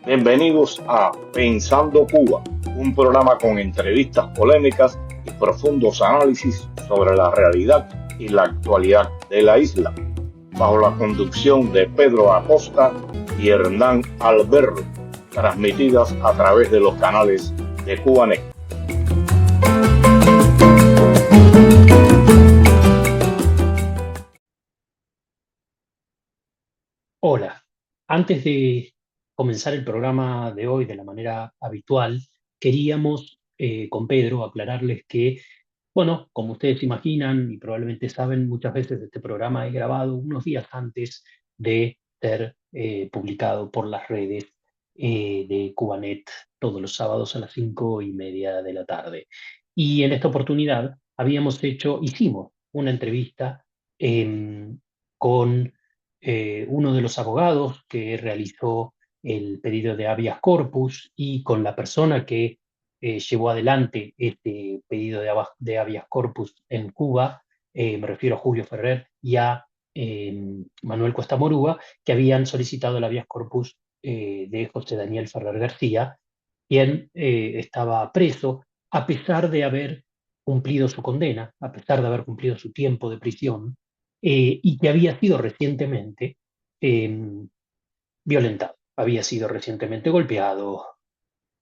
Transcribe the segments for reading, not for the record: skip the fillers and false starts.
Bienvenidos a Pensando Cuba, un programa con entrevistas polémicas y profundos análisis sobre la realidad y la actualidad de la isla, bajo la conducción de Pedro Acosta y Hernán Alberro, transmitidas a través de los canales de Cubanet. Hola, antes de comenzar el programa de hoy de la manera habitual, queríamos con Pedro aclararles que, bueno, como ustedes imaginan y probablemente saben, muchas veces este programa es grabado unos días antes de ser publicado por las redes de Cubanet todos los sábados a las 5:30 de la tarde. Y en esta oportunidad hicimos una entrevista con uno de los abogados que realizó el pedido de habeas corpus y con la persona que llevó adelante este pedido de habeas corpus en Cuba, me refiero a Julio Ferrer y a Manuel Cuesta Morúa, que habían solicitado el habeas corpus de José Daniel Ferrer García, quien estaba preso a pesar de haber cumplido su condena, a pesar de haber cumplido su tiempo de prisión, y que había sido recientemente eh, violentado, había sido recientemente golpeado,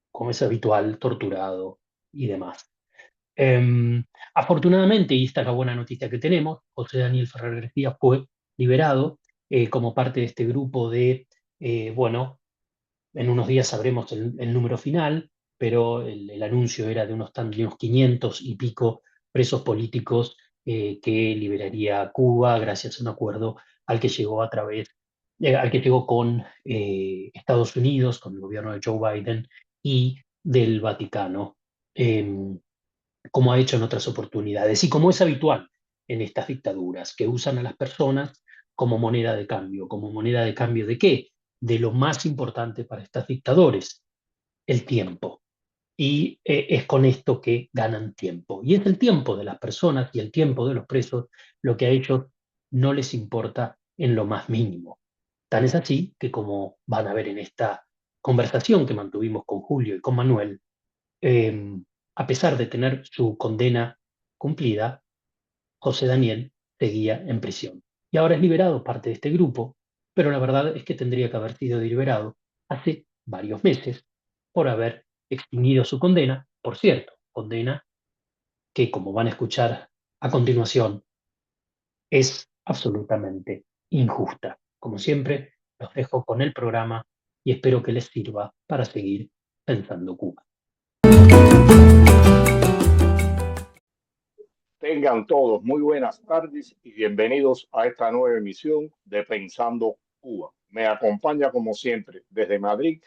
como es habitual, torturado y demás. Eh, Afortunadamente, y esta es la buena noticia que tenemos, José Daniel Ferrer García fue liberado como parte de este grupo bueno, en unos días sabremos el número final, pero el anuncio era de unos 500 y pico presos políticos que liberaría Cuba gracias a un acuerdo al que llegó al que llegó con Estados Unidos, con el gobierno de Joe Biden y del Vaticano, eh, como ha hecho en otras oportunidades y como es habitual en estas dictaduras, que usan a las personas como moneda de cambio. ¿Como moneda de cambio de qué? De lo más importante para estos dictadores, el tiempo. Y es con esto que ganan tiempo. Y es el tiempo de las personas y el tiempo de los presos lo que a ellos no les importa en lo más mínimo. Tan es así que, como van a ver en esta conversación que mantuvimos con Julio y con Manuel, eh, a pesar de tener su condena cumplida, José Daniel seguía en prisión. Y ahora es liberado parte de este grupo, pero la verdad es que tendría que haber sido liberado hace varios meses por haber extinguido su condena. Por cierto, condena que, como van a escuchar a continuación, es absolutamente injusta. Como siempre, los dejo con el programa y espero que les sirva para seguir pensando Cuba. Tengan todos muy buenas tardes y bienvenidos a esta nueva emisión de Pensando Cuba. Me acompaña como siempre desde Madrid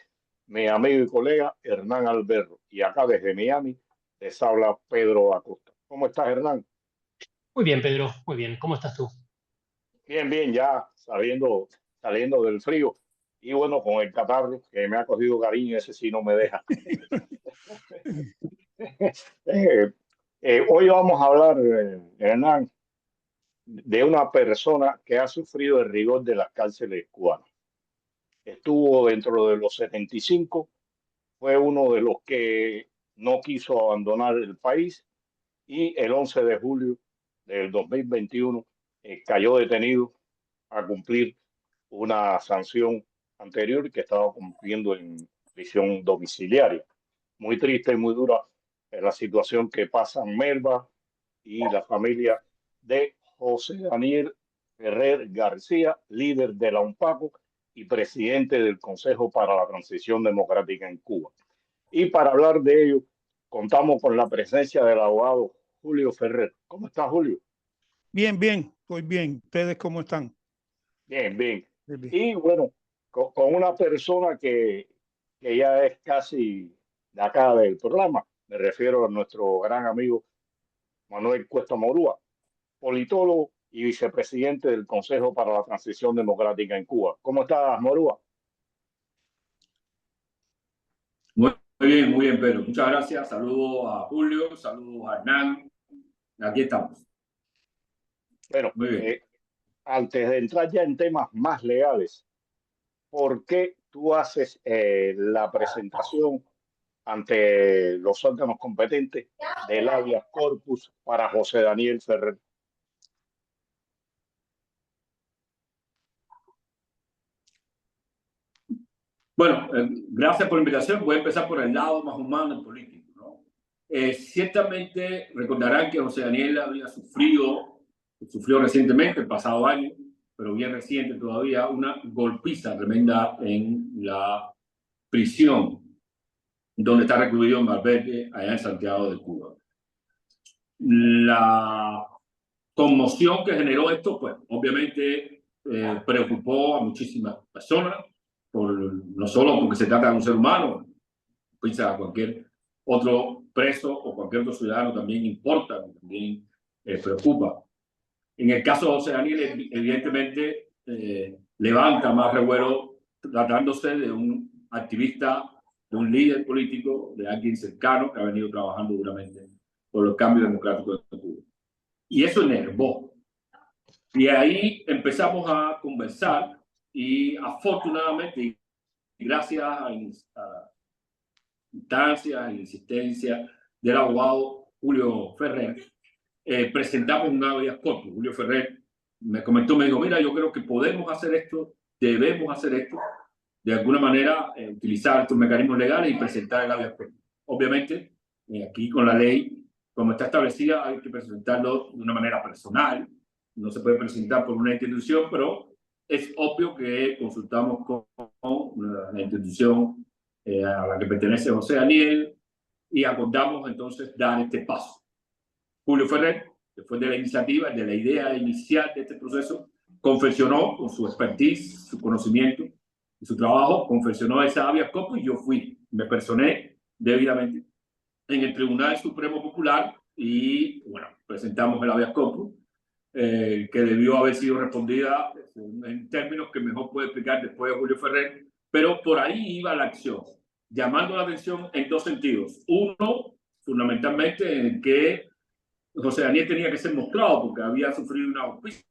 mi amigo y colega Hernán Alberro y acá desde Miami les habla Pedro Acosta. ¿Cómo estás, Hernán? Muy bien, Pedro, muy bien. ¿Cómo estás tú? Bien, bien, ya saliendo del frío y bueno, con el catarro que me ha cogido cariño, ese sí no me deja. Eh, Hoy vamos a hablar, Hernán, de una persona que ha sufrido el rigor de las cárceles cubanas. Estuvo dentro de los 75, fue uno de los que no quiso abandonar el país y el 11 de julio del 2021 cayó detenido a cumplir una sanción anterior que estaba cumpliendo en prisión domiciliaria. Muy triste y muy dura la situación que pasan Melba y la familia de José Daniel Ferrer García, líder de la UNPACO y presidente del Consejo para la Transición Democrática en Cuba. Y para hablar de ello, contamos con la presencia del abogado Julio Ferrer. ¿Cómo está, Julio? Bien, bien, estoy bien. ¿Ustedes cómo están? Bien, bien. Bien, bien. Y bueno, con una persona que ya es casi de acá del programa, me refiero a nuestro gran amigo Manuel Cuesta Morúa, politólogo y vicepresidente del Consejo para la Transición Democrática en Cuba. ¿Cómo estás, Morúa? Muy bien, Pedro. Muchas gracias. Saludos a Julio, saludos a Hernán. Aquí estamos. Bueno, Muy bien. antes de entrar ya en temas más legales, ¿por qué tú haces la presentación ante los órganos competentes del habeas corpus para José Daniel Ferrer. Bueno, gracias por la invitación. Voy a empezar por el lado más humano y político, ¿no? Ciertamente recordarán que José Daniel había sufrió recientemente, el pasado año, pero bien reciente todavía, una golpiza tremenda en la prisión donde está recluido en Malverde, allá en Santiago de Cuba. La conmoción que generó esto, pues obviamente preocupó a muchísimas personas, no solo porque se trata de un ser humano, pues a cualquier otro preso o cualquier otro ciudadano también importa, también preocupa. En el caso de José Daniel, evidentemente levanta más revuelo tratándose de un activista, de un líder político, de alguien cercano que ha venido trabajando duramente por los cambios democráticos de Cuba. Y eso enervó. Y ahí empezamos a conversar y afortunadamente, gracias a instancias y insistencia del abogado Julio Ferrer, presentamos un habeas corpus. Julio Ferrer me comentó, me dijo, mira, yo creo que podemos hacer esto, debemos hacer esto, de alguna manera utilizar estos mecanismos legales y presentar el habeas corpus. Obviamente, aquí con la ley, como está establecida, hay que presentarlo de una manera personal, no se puede presentar por una institución, pero es obvio que consultamos con la institución a la que pertenece José Daniel y acordamos entonces dar este paso. Julio Ferrer, después de la iniciativa, de la idea inicial de este proceso, confeccionó con su expertise, su conocimiento y su trabajo, confeccionó esa habeas corpus y yo me personé debidamente en el Tribunal Supremo Popular y, bueno, presentamos el habeas corpus, que debió haber sido respondida en términos que mejor puede explicar después de Julio Ferrer, pero por ahí iba la acción, llamando la atención en dos sentidos. Uno, fundamentalmente, en que José Daniel tenía que ser mostrado porque había sufrido una golpiza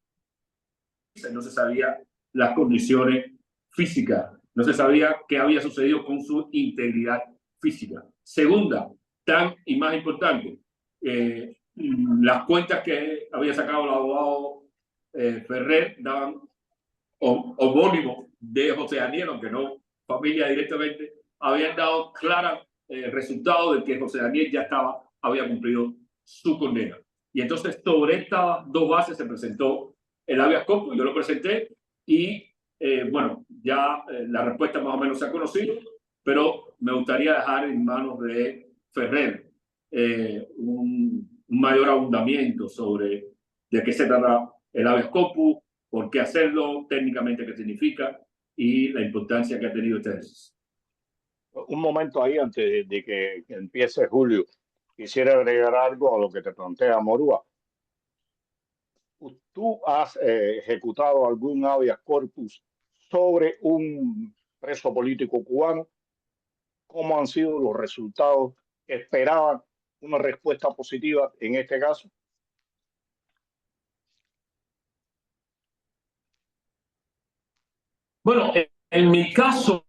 y no se sabía las condiciones físicas, no se sabía qué había sucedido con su integridad física. Segunda, tan y más importante, las cuentas que había sacado el abogado Ferrer daban homónimo de José Daniel, aunque no familia directamente, habían dado claros resultados de que José Daniel ya había cumplido su condena. Y entonces sobre estas dos bases se presentó el habeas corpus, yo lo presenté y bueno, ya la respuesta más o menos se ha conocido, pero me gustaría dejar en manos de Ferrer un mayor abundamiento sobre de qué se trata el habeas corpus, por qué hacerlo, técnicamente qué significa y la importancia que ha tenido este ejercicio. Un momento ahí antes de que empiece Julio, quisiera agregar algo a lo que te plantea Morúa. ¿Tú has ejecutado algún habeas corpus sobre un preso político cubano? ¿Cómo han sido los resultados? ¿Esperaban una respuesta positiva en este caso? Bueno, en mi caso,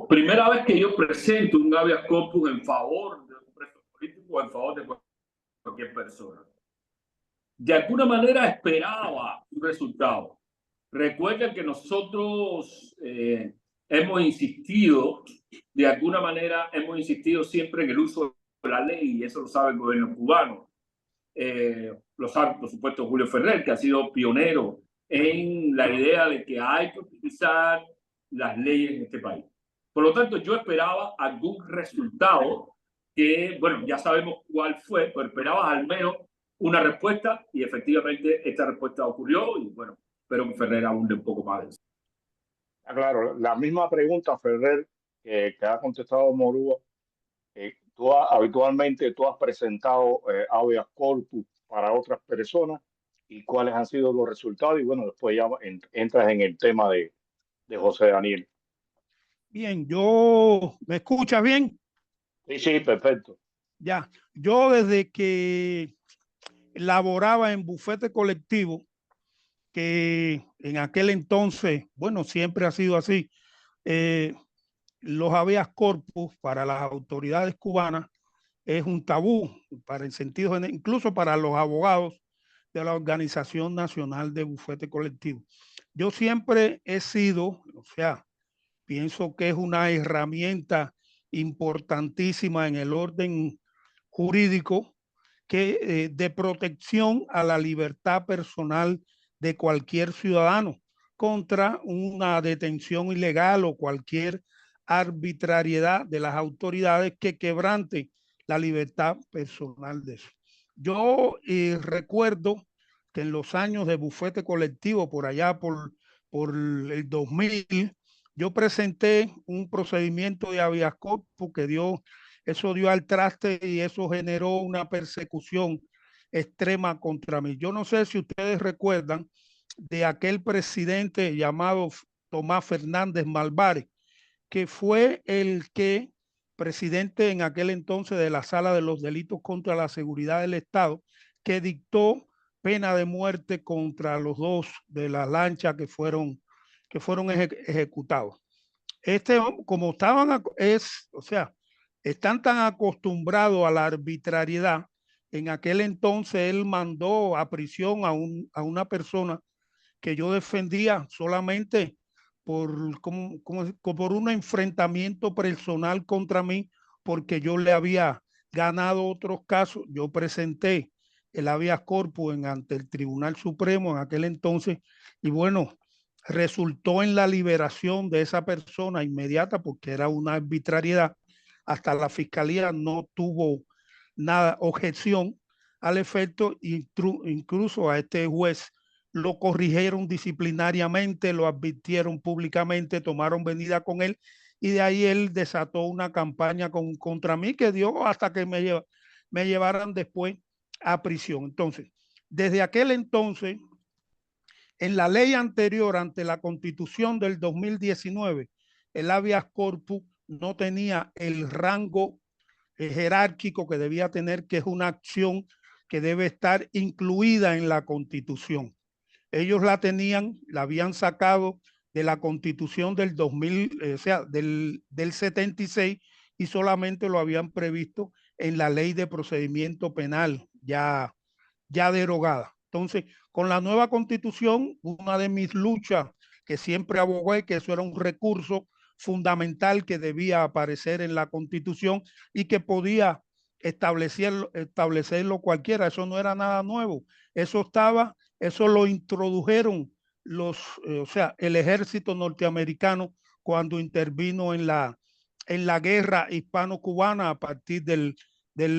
primera vez que yo presento un habeas corpus en favor de un preso político o en favor de cualquier persona. De alguna manera esperaba un resultado. Recuerden que nosotros hemos insistido, de alguna manera hemos insistido siempre en el uso de la ley, y eso lo sabe el gobierno cubano. Lo sabe, por supuesto, Julio Ferrer, que ha sido pionero en la idea de que hay que utilizar las leyes en este país. Por lo tanto, yo esperaba algún resultado que, bueno, ya sabemos cuál fue, pero esperaba al menos una respuesta y efectivamente esta respuesta ocurrió y, bueno, espero que Ferrer abunde un poco más de eso. Claro, la misma pregunta, Ferrer, que ha contestado Morúa. Habitualmente tú has presentado habeas corpus para otras personas y cuáles han sido los resultados y bueno, después ya entras en el tema de José Daniel. Bien, ¿me escuchas bien? Sí, sí, perfecto. Ya, yo desde que laboraba en bufete colectivo, que en aquel entonces, bueno, siempre ha sido así, los habeas corpus para las autoridades cubanas es un tabú, para el sentido, incluso para los abogados de la Organización Nacional de Bufete Colectivo. Yo siempre he sido, o sea, pienso que es una herramienta importantísima en el orden jurídico de protección a la libertad personal de cualquier ciudadano contra una detención ilegal o cualquier arbitrariedad de las autoridades que quebrante la libertad personal de eso. Yo recuerdo que en los años de bufete colectivo, por allá por el 2000, yo presenté un procedimiento de habeas corpus que eso dio al traste y eso generó una persecución extrema contra mí. Yo no sé si ustedes recuerdan de aquel presidente llamado Tomás Fernández Malvarez, que fue presidente en aquel entonces de la Sala de los Delitos contra la Seguridad del Estado, que dictó pena de muerte contra los dos de la lancha que fueron ejecutados. Como o sea, están tan acostumbrados a la arbitrariedad, en aquel entonces él mandó a prisión a una persona que yo defendía solamente por un enfrentamiento personal contra mí, porque yo le había ganado otros casos. Yo presenté el habeas corpus ante el Tribunal Supremo en aquel entonces y bueno, resultó en la liberación de esa persona inmediata porque era una arbitrariedad. Hasta la fiscalía no tuvo nada, objeción al efecto, incluso a este juez lo corrigieron disciplinariamente, lo advirtieron públicamente, tomaron venida con él y de ahí él desató una campaña contra mí que dio hasta que me llevaran después a prisión. Entonces, desde aquel entonces, en la ley anterior, ante la Constitución del 2019, el habeas corpus no tenía el rango jerárquico que debía tener, que es una acción que debe estar incluida en la Constitución. Ellos la habían sacado de la Constitución del 2000, o sea, del 76, y solamente lo habían previsto en la Ley de Procedimiento Penal, ya derogada. Entonces, con la nueva Constitución, una de mis luchas que siempre abogué, que eso era un recurso fundamental que debía aparecer en la Constitución y que podía establecerlo cualquiera. Eso no era nada nuevo. Eso lo introdujeron o sea, el ejército norteamericano cuando intervino en la guerra hispano-cubana a partir del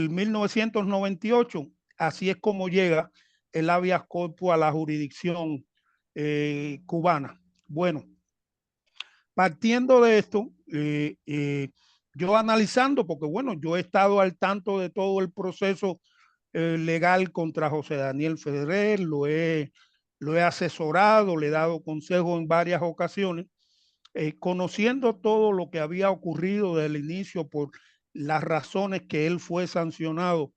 1998. Así es como llega el habeas corpus a la jurisdicción cubana. Bueno, partiendo de esto, yo analizando, porque bueno, yo he estado al tanto de todo el proceso legal contra José Daniel Ferrer, lo he asesorado, le he dado consejo en varias ocasiones, conociendo todo lo que había ocurrido desde el inicio por las razones que él fue sancionado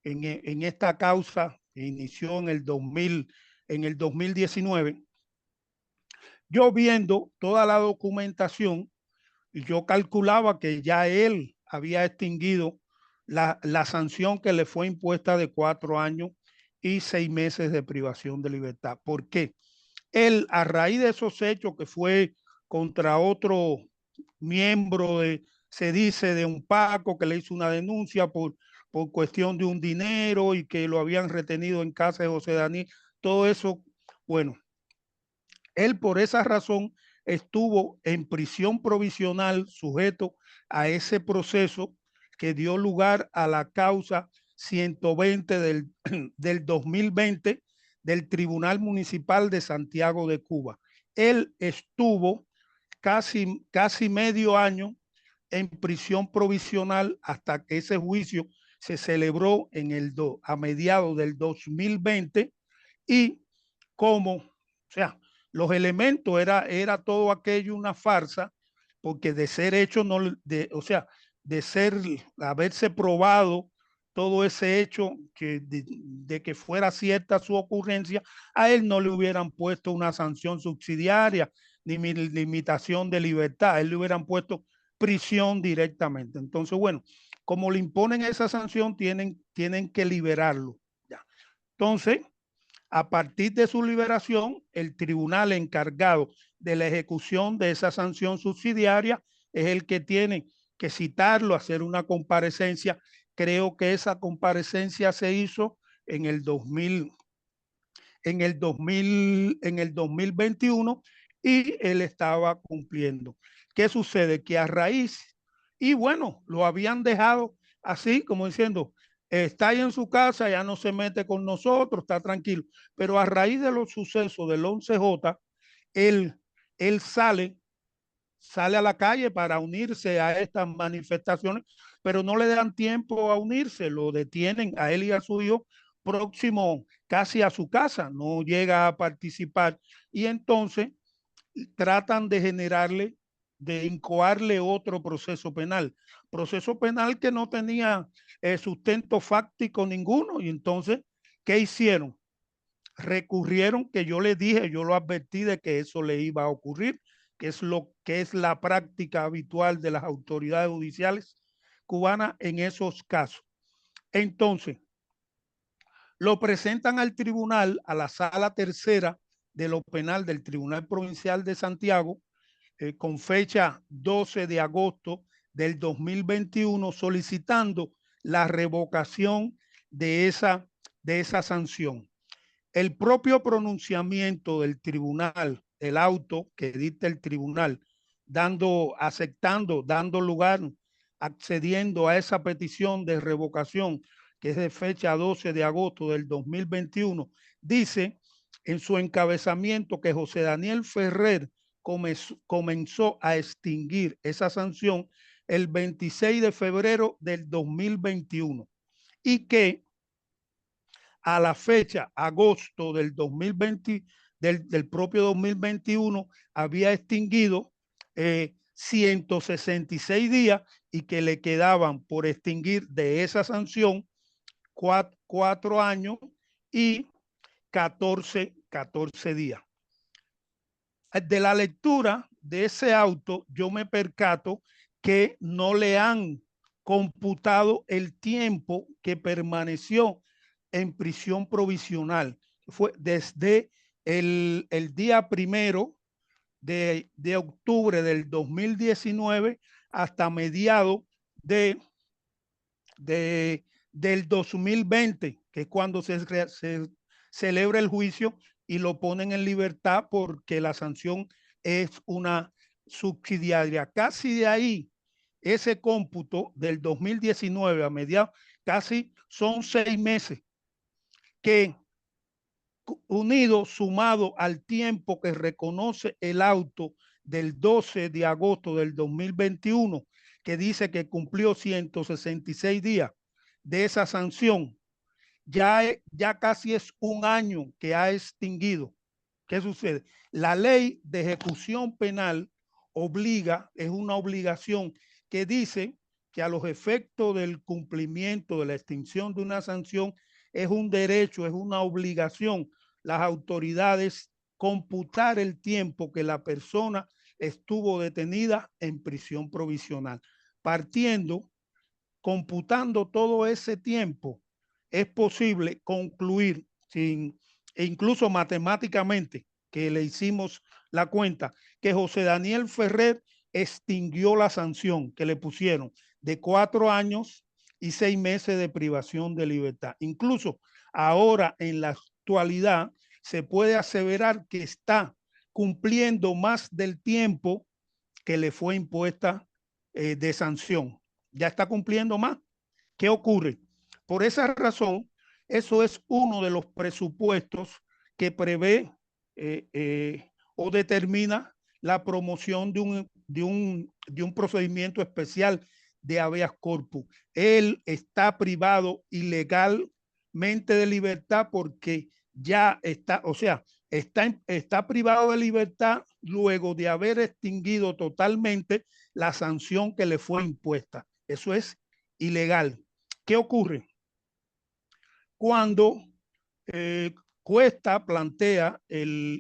en esta causa que inició en el 2019, yo viendo toda la documentación, yo calculaba que ya él había extinguido la sanción que le fue impuesta de 4 años y 6 meses de privación de libertad. ¿Por qué? Él, a raíz de esos hechos que fue contra otro miembro se dice, de un Paco, que le hizo una denuncia por cuestión de un dinero y que lo habían retenido en casa de José Daniel, todo eso, bueno, él por esa razón estuvo en prisión provisional sujeto a ese proceso que dio lugar a la causa 120 del 2020 del Tribunal Municipal de Santiago de Cuba. Él estuvo casi medio año en prisión provisional hasta que ese juicio se celebró a mediados del 2020 y o sea, los elementos era todo aquello una farsa, porque de ser hecho, o sea, haberse probado todo ese hecho de que fuera cierta su ocurrencia, a él no le hubieran puesto una sanción subsidiaria ni limitación de libertad, a él le hubieran puesto prisión directamente. Entonces, bueno, como le imponen esa sanción, tienen que liberarlo. Ya. Entonces, a partir de su liberación, el tribunal encargado de la ejecución de esa sanción subsidiaria es el que tiene que citarlo, hacer una comparecencia. Creo que esa comparecencia se hizo en el 2021 y él estaba cumpliendo. ¿Qué sucede? Que a raíz, y bueno, lo habían dejado así como diciendo, está ahí en su casa, ya no se mete con nosotros, está tranquilo. Pero a raíz de los sucesos del 11J, él sale a la calle para unirse a estas manifestaciones, pero no le dan tiempo a unirse, lo detienen a él y a su hijo próximo casi a su casa, no llega a participar y entonces tratan de generarle, de incoarle otro proceso penal que no tenía sustento fáctico ninguno. Y entonces, ¿qué hicieron? Recurrieron, que yo les dije, yo lo advertí de que eso le iba a ocurrir, que es lo que es la práctica habitual de las autoridades judiciales cubanas en esos casos. Entonces, lo presentan al tribunal, a la sala tercera de lo penal del Tribunal Provincial de Santiago, con fecha 12 de agosto del 2021, solicitando la revocación de esa sanción. El propio pronunciamiento del tribunal, el auto que dicta el tribunal, dando lugar, accediendo a esa petición de revocación, que es de fecha 12 de agosto del 2021, dice en su encabezamiento que José Daniel Ferrer comenzó a extinguir esa sanción el 26 de febrero del 2021 y que a la fecha, agosto del 2020, del propio 2021, había extinguido 166 días y que le quedaban por extinguir de esa sanción 4 años y 14 días. De la lectura de ese auto, yo me percato que no le han computado el tiempo que permaneció en prisión provisional. Fue desde el día 1 de octubre del 2019 hasta mediados del 2020, que es cuando se celebra el juicio y lo ponen en libertad porque la sanción es una subsidiaria. Casi de ahí, ese cómputo del 2019 a mediados, casi son 6 meses que unido, sumado al tiempo que reconoce el auto del 12 de agosto del 2021, que dice que cumplió 166 días de esa sanción, ya casi es un año que ha extinguido. ¿Qué sucede? La ley de ejecución penal es una obligación que dice que a los efectos del cumplimiento de la extinción de una sanción es un derecho, es una obligación las autoridades computar el tiempo que la persona estuvo detenida en prisión provisional. Computando todo ese tiempo, es posible concluir e incluso matemáticamente, que le hicimos la cuenta, que José Daniel Ferrer extinguió la sanción que le pusieron de 4 años y 6 meses de privación de libertad. Incluso ahora, en la actualidad, se puede aseverar que está cumpliendo más del tiempo que le fue impuesta de sanción. Ya está cumpliendo más. ¿Qué ocurre? Por esa razón, eso es uno de los presupuestos que prevé o determina la promoción de un procedimiento especial de habeas corpus. Él está privado ilegalmente de libertad porque ya está, o sea, está privado de libertad luego de haber extinguido totalmente la sanción que le fue impuesta. Eso es ilegal. ¿Qué ocurre? Cuando Cuesta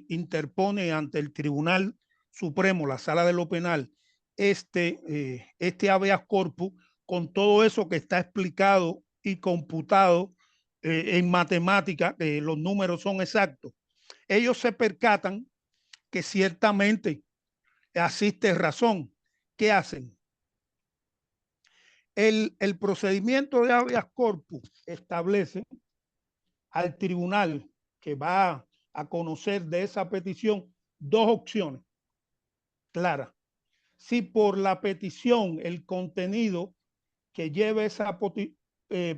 interpone ante el Tribunal Supremo, la Sala de lo Penal, este habeas corpus con todo eso que está explicado y computado en matemática, que los números son exactos. Ellos se percatan que ciertamente existe razón. ¿Qué hacen? El procedimiento de habeas corpus establece al tribunal que va a conocer de esa petición dos opciones claras. Si por la petición, el contenido que lleve esa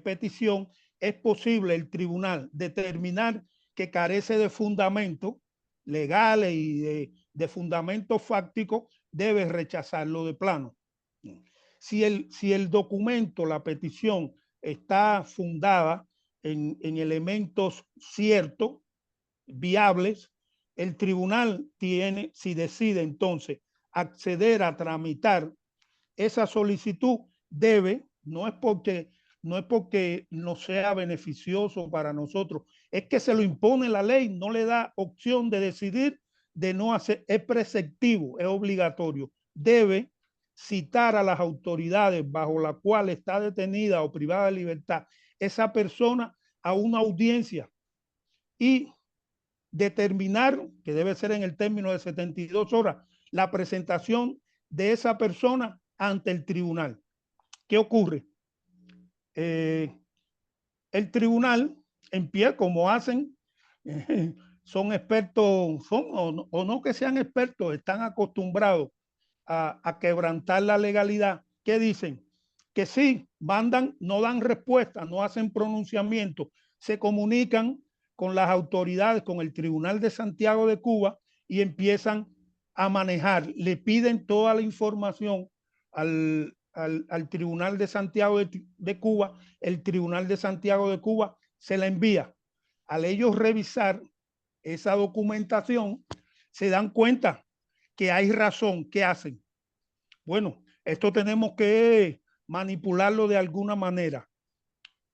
petición, es posible el tribunal determinar que carece de fundamentos legales y de fundamentos fácticos, debe rechazarlo de plano. Si el documento, la petición, está fundada en elementos ciertos, viables, el tribunal tiene, si decide entonces acceder a tramitar esa solicitud, debe, no es porque no sea beneficioso para nosotros, es que se lo impone la ley, no le da opción de decidir, de no hacer, es preceptivo, es obligatorio, debe citar a las autoridades bajo la cual está detenida o privada de libertad esa persona a una audiencia y determinar, que debe ser en el término de 72 horas, la presentación de esa persona ante el tribunal. ¿Qué ocurre? El tribunal empieza, como hacen, son expertos, o no que sean expertos, están acostumbrados a quebrantar la legalidad. ¿Qué dicen? Que sí, mandan, no dan respuesta, no hacen pronunciamiento, se comunican con las autoridades, con el Tribunal de Santiago de Cuba y empiezan a manejar, le piden toda la información al Tribunal de Santiago de Cuba, el Tribunal de Santiago de Cuba se la envía. Al ellos revisar esa documentación, se dan cuenta que hay razón. ¿Qué hacen? Bueno, esto tenemos que manipularlo de alguna manera.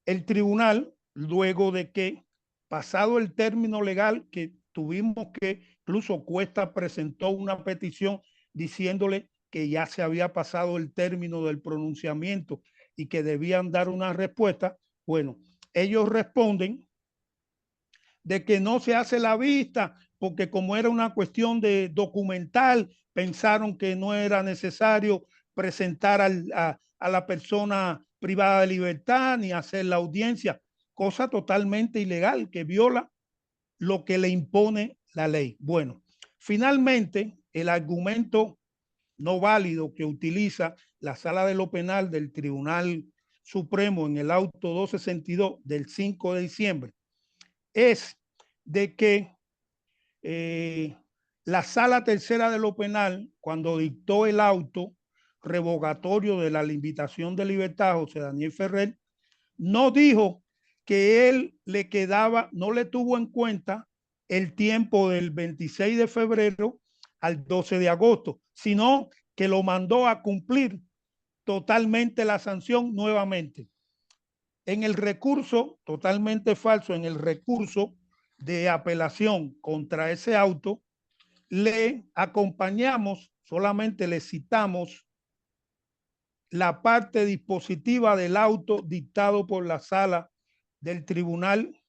El tribunal, luego de que, pasado el término legal que tuvimos que, incluso Cuesta presentó una petición diciéndole que ya se había pasado el término del pronunciamiento y que debían dar una respuesta. Bueno, ellos responden de que no se hace la vista porque como era una cuestión de documental, pensaron que no era necesario presentar a la persona privada de libertad ni hacer la audiencia, cosa totalmente ilegal que viola lo que le impone la ley. Bueno, finalmente el argumento no válido que utiliza la Sala de lo Penal del Tribunal Supremo en el auto 262 del 5 de diciembre es de que la Sala Tercera de lo Penal, cuando dictó el auto revocatorio de la limitación de libertad, José Daniel Ferrer, no dijo que él le quedaba, no le tuvo en cuenta el tiempo del 26 de febrero al 12 de agosto, sino que lo mandó a cumplir totalmente la sanción nuevamente. En el recurso, totalmente falso, en el recurso de apelación contra ese auto, le acompañamos, solamente le citamos la parte dispositiva del auto dictado por la sala del tribunal,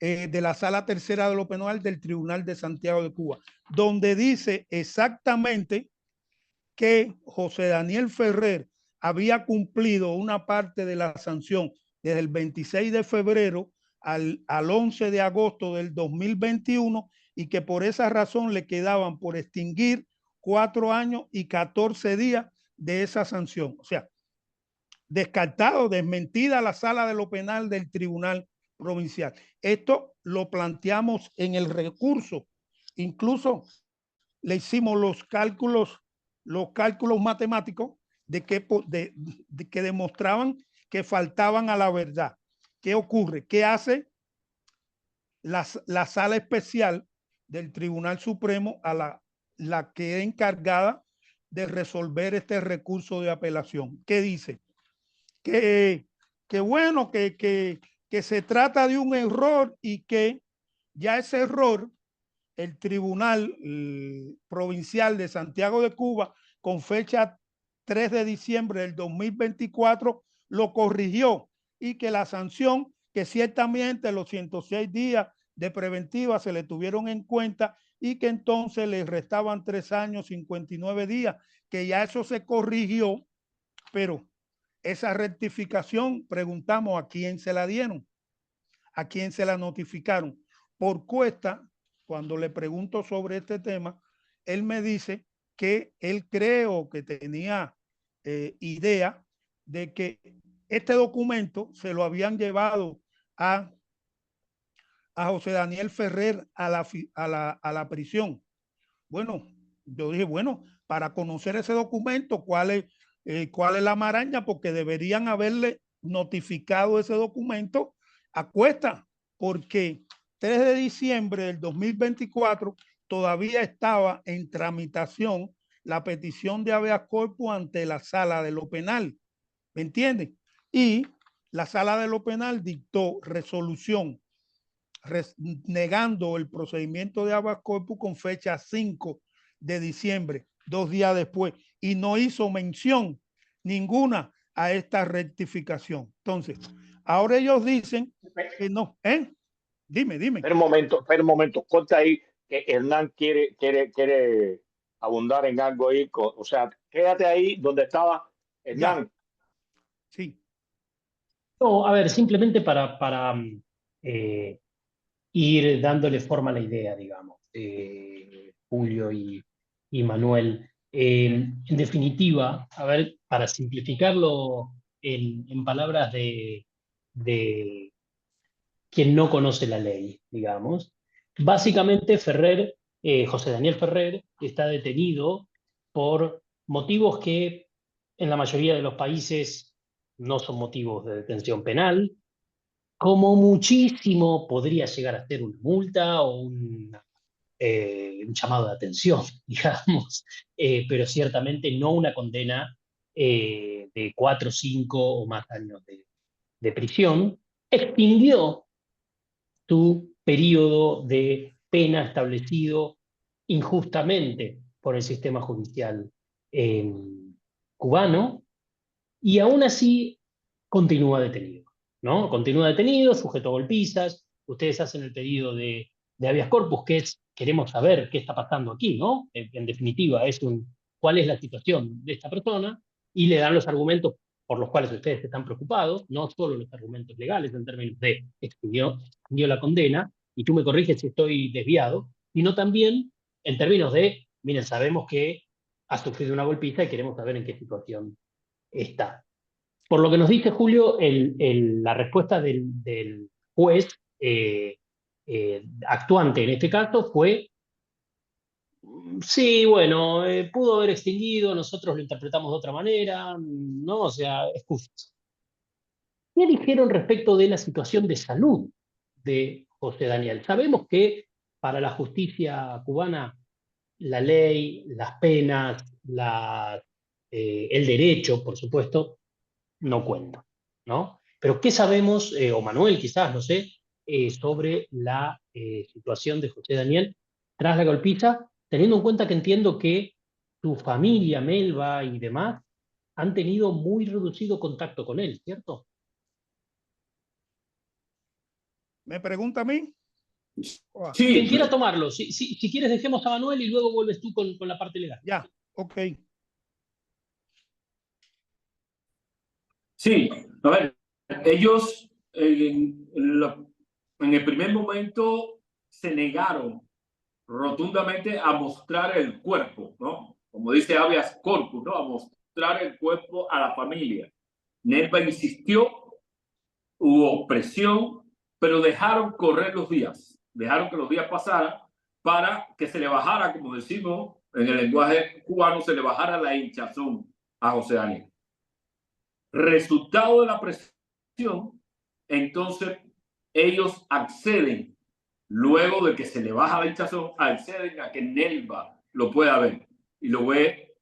de la Sala Tercera de lo Penal del Tribunal de Santiago de Cuba, donde dice exactamente que José Daniel Ferrer había cumplido una parte de la sanción desde el 26 de febrero al 11 de agosto del 2021 y que por esa razón le quedaban por extinguir 4 años y 14 días de esa sanción. O sea, descartado, desmentida la Sala de lo Penal del Tribunal Provincial. Esto lo planteamos en el recurso. Incluso le hicimos los cálculos matemáticos de que demostraban que faltaban a la verdad. ¿Qué ocurre? ¿Qué hace la sala especial del Tribunal Supremo a la que es encargada de resolver este recurso de apelación? ¿Qué dice? Que bueno, que se trata de un error y que ya ese error el Tribunal Provincial de Santiago de Cuba con fecha 3 de diciembre del 2024, lo corrigió y que la sanción, que ciertamente los 106 días de preventiva se le tuvieron en cuenta y que entonces le restaban 3 años, 59 días, que ya eso se corrigió, pero esa rectificación, preguntamos a quién se la dieron, a quién se la notificaron. Por Cuesta, cuando le pregunto sobre este tema, él me dice que él creo que tenía idea de que este documento se lo habían llevado a José Daniel Ferrer a la prisión. Bueno, yo dije, bueno, para conocer ese documento, ¿cuál es la maraña? Porque deberían haberle notificado ese documento a Cuesta, porque 3 de diciembre del 2024 todavía estaba en tramitación la petición de habeas corpus ante la sala de lo penal, ¿me entiendes? Y la sala de lo penal dictó resolución negando el procedimiento de habeas corpus con fecha 5 de diciembre, 2 días después, y no hizo mención ninguna a esta rectificación. Entonces, ahora ellos dicen que no, ¿eh? Dime. Espera un momento, corta ahí, que Hernán quiere abundar en algo ahí, o sea, quédate ahí donde estaba Hernán. Ya. Sí. No, a ver, simplemente para ir dándole forma a la idea, digamos, Julio y Manuel. En definitiva, a ver, para simplificarlo en palabras de quien no conoce la ley, digamos, básicamente Ferrer, José Daniel Ferrer, está detenido por motivos que en la mayoría de los países no son motivos de detención penal, como muchísimo podría llegar a ser una multa o un llamado de atención, digamos, pero ciertamente no una condena de 4, 5 o más años de prisión. Extinguió su periodo de pena establecido injustamente por el sistema judicial cubano y aún así continúa detenido, ¿no? Continúa detenido, sujeto a golpizas. Ustedes hacen el pedido de habeas corpus, que es, queremos saber qué está pasando aquí, ¿no? En definitiva, cuál es la situación de esta persona, y le dan los argumentos por los cuales ustedes están preocupados, no solo los argumentos legales en términos de extinguió la condena, y tú me corriges si estoy desviado, sino también en términos de, miren, sabemos que ha sufrido una golpiza y queremos saber en qué situación está. Por lo que nos dice Julio, la respuesta del juez actuante en este caso fue, sí, bueno, pudo haber extinguido, nosotros lo interpretamos de otra manera, ¿no? O sea, excusas. ¿Qué dijeron respecto de la situación de salud de José Daniel? Sabemos que para la justicia cubana la ley, las penas, el derecho, por supuesto, no cuentan, ¿no? Pero ¿qué sabemos, o Manuel quizás, no sé, sobre la situación de José Daniel tras la golpiza, teniendo en cuenta que entiendo que tu familia, Melba y demás, han tenido muy reducido contacto con él, ¿cierto? ¿Me pregunta a mí? Sí. Quien quiera tomarlo. Si quieres, dejemos a Manuel y luego vuelves tú con la parte legal. Ya, ok. Sí, a ver, ellos en el primer momento se negaron rotundamente a mostrar el cuerpo, ¿no? Como dice habeas corpus, ¿no? A mostrar el cuerpo a la familia. Nelva insistió, hubo presión, pero dejaron correr los días, dejaron que los días pasaran para que se le bajara, como decimos en el lenguaje cubano, se le bajara la hinchazón a José Daniel. Resultado de la presión, entonces ellos acceden, luego de que se le baja la hinchazón, acceden a que Nelva lo pueda ver y lo ve,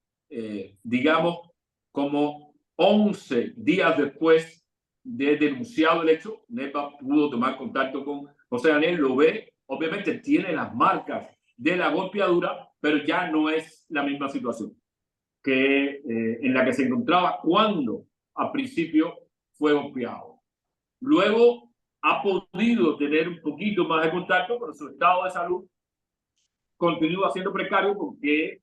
digamos, como 11 días después de denunciado el hecho. Nelva pudo tomar contacto con José Daniel, lo ve, obviamente tiene las marcas de la golpeadura, pero ya no es la misma situación. ¿Ok? en la que se encontraba cuando al principio fue golpeado. Luego ha podido tener un poquito más de contacto, pero su estado de salud continúa siendo precario porque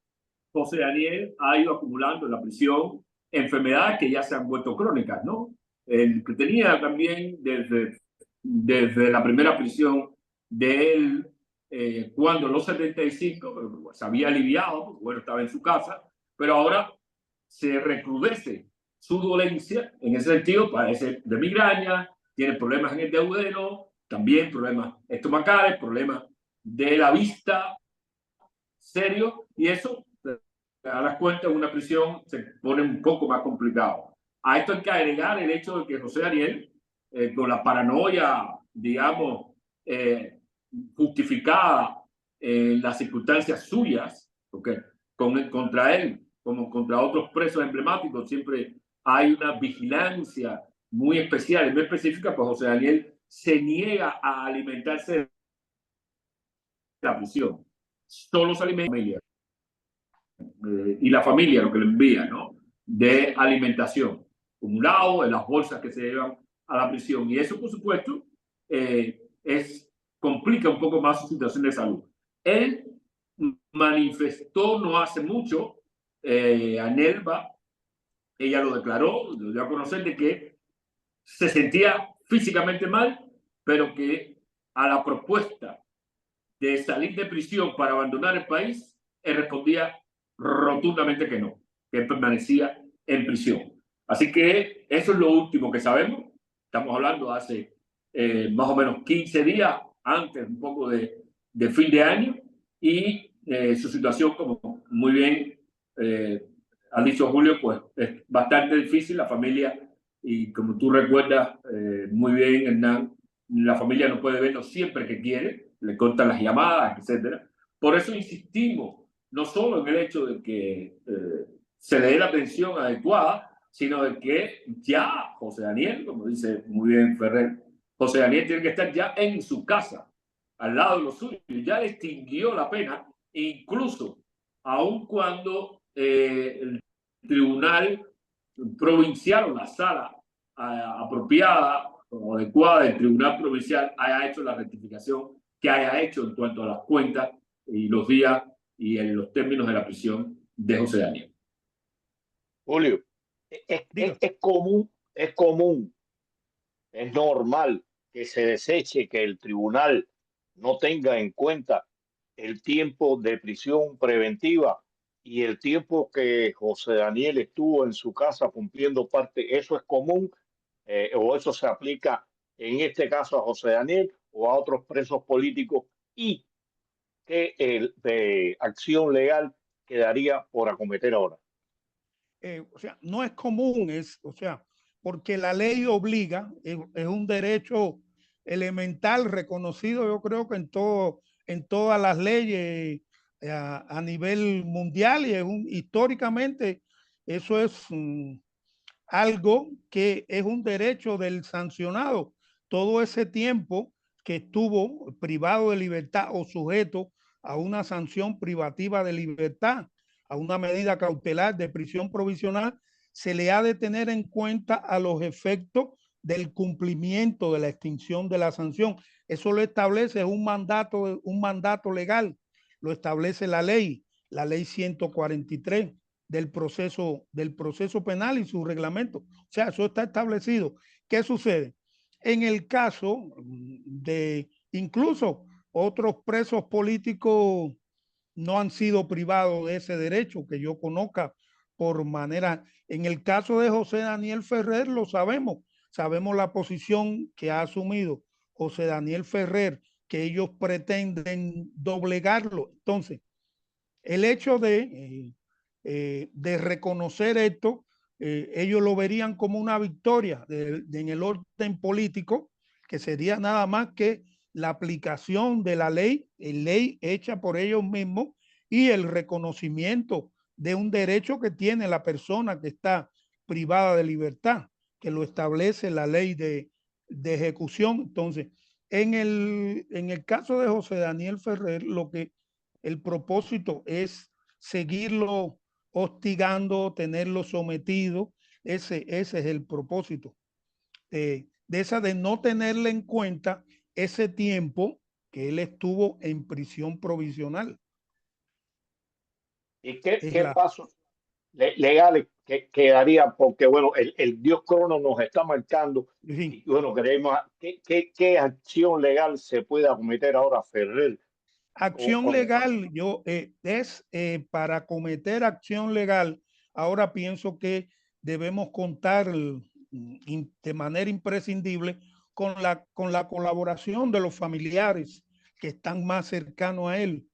José Daniel ha ido acumulando en la prisión enfermedades que ya se han vuelto crónicas, ¿no? El que tenía también desde la primera prisión de él, cuando en los 75 se había aliviado, porque, bueno, estaba en su casa, pero ahora se recrudece su dolencia, en ese sentido, padece de migraña, tiene problemas en el deudero, también problemas estomacales, problemas de la vista, serio, y eso, a las cuentas, una prisión se pone un poco más complicado. A esto hay que agregar el hecho de que José Daniel, con la paranoia, digamos, justificada en las circunstancias suyas, porque contra él, como contra otros presos emblemáticos, siempre hay una vigilancia muy especial y muy específica, pues José Daniel se niega a alimentarse de la prisión. Solo se alimenta la familia. Y la familia lo que le envía, ¿no? De alimentación, acumulado en las bolsas que se llevan a la prisión. Y eso, por supuesto, complica un poco más su situación de salud. Él manifestó no hace mucho a Nelva, ella lo declaró, lo dio a conocer, de que se sentía físicamente mal, pero que a la propuesta de salir de prisión para abandonar el país, él respondía rotundamente que no, que él permanecía en prisión. Así que eso es lo último que sabemos. Estamos hablando hace más o menos 15 días, antes un poco de fin de año, y su situación, como muy bien ha dicho Julio, pues es bastante difícil. La familia, y como tú recuerdas muy bien, Hernán, la familia no puede verlo siempre que quiere, le cortan las llamadas, etcétera. Por eso insistimos no solo en el hecho de que se le dé la atención adecuada, sino de que ya José Daniel, como dice muy bien Ferrer, José Daniel tiene que estar ya en su casa, al lado de los suyos. Ya le extinguió la pena, incluso aun cuando el tribunal provincial o la sala apropiada o adecuada del tribunal provincial haya hecho la rectificación que haya hecho en cuanto a las cuentas y los días y en los términos de la prisión de José Daniel. Julio, es común, es normal que se deseche, que el tribunal no tenga en cuenta el tiempo de prisión preventiva y el tiempo que José Daniel estuvo en su casa cumpliendo parte. ¿Eso es común o eso se aplica en este caso a José Daniel o a otros presos políticos? ¿Y qué acción legal quedaría por acometer ahora? O sea, no es común, o sea, porque la ley obliga, es un derecho elemental reconocido, yo creo que en todas las leyes a nivel mundial, y históricamente eso es algo que es un derecho del sancionado. Todo ese tiempo que estuvo privado de libertad o sujeto a una sanción privativa de libertad, a una medida cautelar de prisión provisional, se le ha de tener en cuenta a los efectos del cumplimiento de la extinción de la sanción. Eso lo establece, es un mandato legal, lo establece la ley 143 del proceso penal y su reglamento. O sea, eso está establecido. ¿Qué sucede? En el caso de incluso otros presos políticos no han sido privados de ese derecho que yo conozca por manera. En el caso de José Daniel Ferrer lo sabemos la posición que ha asumido José Daniel Ferrer, que ellos pretenden doblegarlo. Entonces, el hecho de reconocer esto, ellos lo verían como una victoria en el orden político, que sería nada más que la aplicación de la ley hecha por ellos mismos y el reconocimiento de un derecho que tiene la persona que está privada de libertad, que lo establece la ley de ejecución. Entonces, en el caso de José Daniel Ferrer, el propósito es seguirlo hostigando, tenerlo sometido. Ese es el propósito de no tenerle en cuenta ese tiempo que él estuvo en prisión provisional. ¿Y qué pasos legales quedaría? Porque, bueno, el dios Crono nos está marcando. Sí. Y, bueno, queremos, ¿qué acción legal se puede acometer ahora, Ferrer? Acción legal, para cometer acción legal, ahora pienso que debemos contar de manera imprescindible con la colaboración de los familiares que están más cercanos a él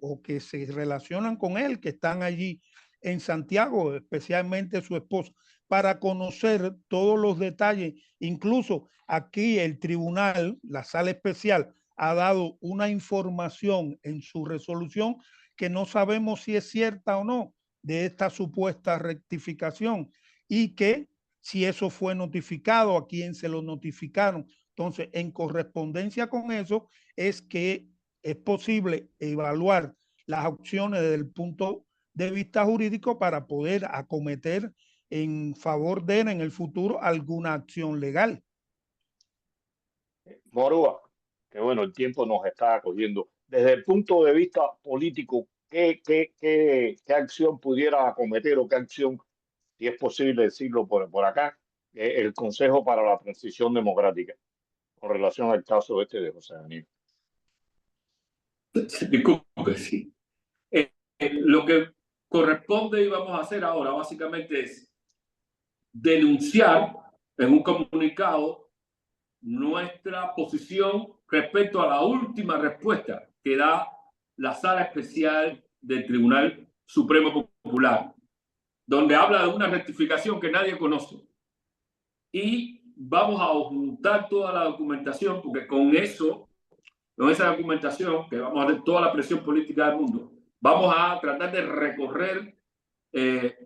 o que se relacionan con él, que están allí en Santiago, especialmente su esposa, para conocer todos los detalles. Incluso aquí el tribunal, la sala especial, ha dado una información en su resolución que no sabemos si es cierta o no de esta supuesta rectificación, y que si eso fue notificado, a quién se lo notificaron. Entonces, en correspondencia con eso, es que es posible evaluar las opciones desde el punto de vista jurídico para poder acometer en favor de él en el futuro alguna acción legal. Morúa, que bueno, el tiempo nos está cogiendo. Desde el punto de vista político, ¿qué acción pudiera acometer o qué acción, si es posible decirlo por acá, el Consejo para la Transición Democrática con relación al caso de José Daniel? Disculpe, sí. Lo que corresponde y vamos a hacer ahora básicamente es denunciar en un comunicado nuestra posición respecto a la última respuesta que da la Sala Especial del Tribunal Supremo Popular, donde habla de una rectificación que nadie conoce. Y vamos a juntar toda la documentación, porque con esa documentación, que vamos a hacer toda la presión política del mundo, vamos a tratar de recorrer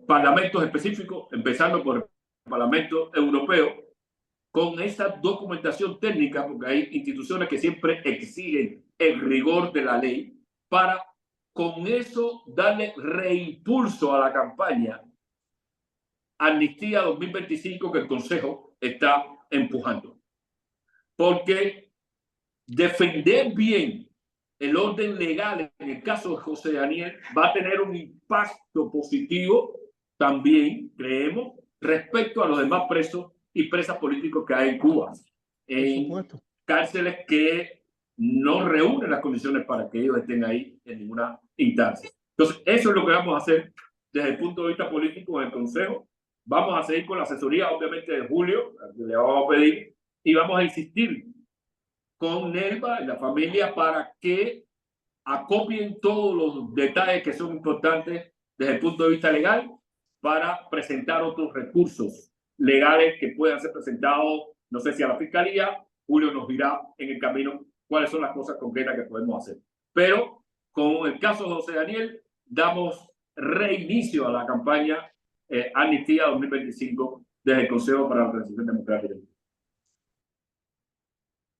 parlamentos específicos, empezando por el Parlamento Europeo, con esa documentación técnica, porque hay instituciones que siempre exigen el rigor de la ley, para con eso darle reimpulso a la campaña Amnistía 2025 que el Consejo está empujando. Porque defender bien el orden legal en el caso de José Daniel va a tener un impacto positivo también, creemos, respecto a los demás presos y presas políticos que hay en Cuba, en cárceles que no reúnen las condiciones para que ellos estén ahí en ninguna instancia. Entonces, eso es lo que vamos a hacer desde el punto de vista político en el Consejo. Vamos a seguir con la asesoría, obviamente, de Julio, que le vamos a pedir, y vamos a insistir con Nelva y la familia para que acopien todos los detalles que son importantes desde el punto de vista legal para presentar otros recursos legales que puedan ser presentados, no sé si a la Fiscalía. Julio nos dirá en el camino cuáles son las cosas concretas que podemos hacer. Pero con el caso de José Daniel, damos reinicio a la campaña Amnistía 2025 desde el Consejo para la Transición Democrática.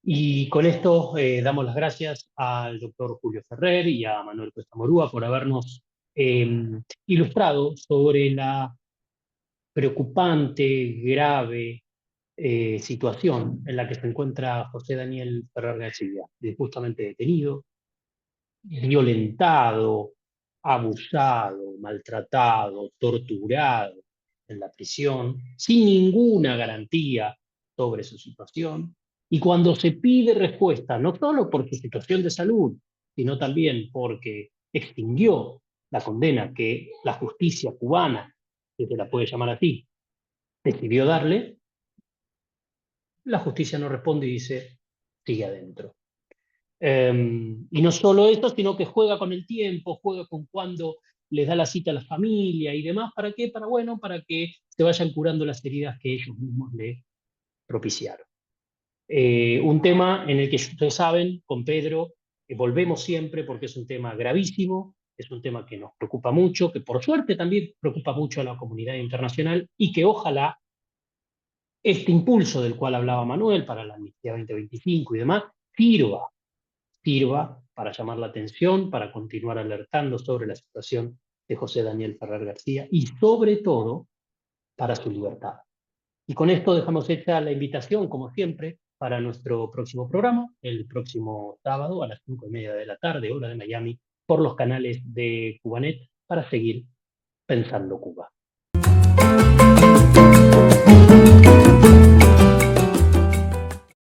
Y con esto damos las gracias al doctor Julio Ferrer y a Manuel Cuesta Morúa por habernos ilustrado sobre la preocupante, grave situación en la que se encuentra José Daniel Ferrer García, justamente detenido, violentado, abusado, maltratado, torturado en la prisión, sin ninguna garantía sobre su situación. Y cuando se pide respuesta, no solo por su situación de salud, sino también porque extinguió la condena que la justicia cubana, que se la puede llamar así, decidió darle, la justicia no responde y dice, sigue adentro. Y no solo esto, sino que juega con el tiempo, juega con cuando les da la cita a la familia y demás. ¿Para qué? Para que se vayan curando las heridas que ellos mismos le propiciaron. Un tema en el que ustedes saben, con Pedro, volvemos siempre porque es un tema gravísimo, es un tema que nos preocupa mucho, que por suerte también preocupa mucho a la comunidad internacional y que ojalá este impulso del cual hablaba Manuel para la Amnistía 2025 y demás, sirva para llamar la atención, para continuar alertando sobre la situación de José Daniel Ferrer García y sobre todo para su libertad. Y con esto dejamos hecha la invitación, como siempre, para nuestro próximo programa, el próximo sábado a las 5:30 de la tarde, hora de Miami, por los canales de Cubanet, para seguir pensando Cuba.